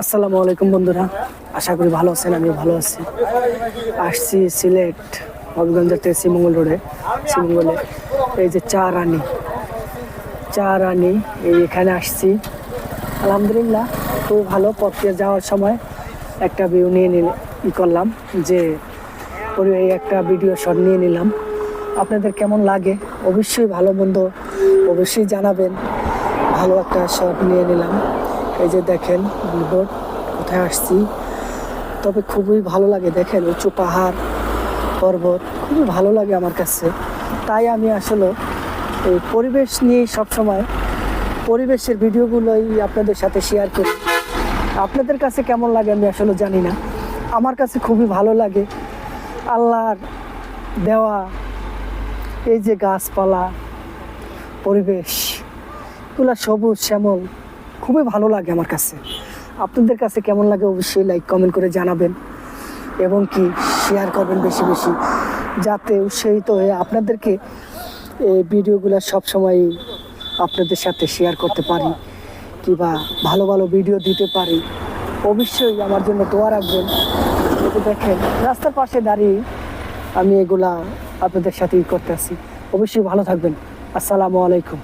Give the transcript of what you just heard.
আসসালামু আলাইকুম বন্ধুরা, আশা করি ভালো আছেন। আমিও ভালো আছি। আসছি সিলেট হবিগঞ্জের থেকে শ্রীমঙ্গল রোডে, শ্রীমঙ্গলে এই যে চা রানি এই এখানে আসছি। আলহামদুলিল্লাহ খুবই ভালো। পথে যাওয়ার সময় একটা ভিউ নিয়ে করলাম যে এই একটা ভিডিও শট নিয়ে নিলাম। আপনাদের কেমন লাগে অবশ্যই ভালো মন্দ অবশ্যই জানাবেন। ভালো একটা শট নিয়ে নিলাম। এই যে দেখেন বিলবোর্ড, কোথায় আসছি। তবে খুবই ভালো লাগে, দেখেন উঁচু পাহাড় পর্বত খুবই ভালো লাগে আমার কাছে। তাই আমি আসলে এই পরিবেশ নিয়ে সবসময় পরিবেশের ভিডিওগুলোই আপনাদের সাথে শেয়ার করি। আপনাদের কাছে কেমন লাগে আমি আসলে জানি না, আমার কাছে খুবই ভালো লাগে। আল্লাহর দেওয়া এই যে গাছপালা পরিবেশ এগুলো সবুজ শ্যামল খুবই ভালো লাগে আমার কাছে। আপনাদের কাছে কেমন লাগে অবশ্যই লাইক কমেন্ট করে জানাবেন এবং কি শেয়ার করবেন বেশি বেশি, যাতে উৎসাহিত হয়ে আপনাদেরকে এই ভিডিওগুলো সবসময় আপনাদের সাথে শেয়ার করতে পারি কিংবা ভালো ভালো ভিডিও দিতে পারি। অবশ্যই আমার জন্য দোয়া রাখবেন। যদি দেখেন রাস্তার পাশে দাঁড়িয়ে আমি এগুলা আপনাদের সাথেই করতে আসি। অবশ্যই ভালো থাকবেন। আসসালামু আলাইকুম।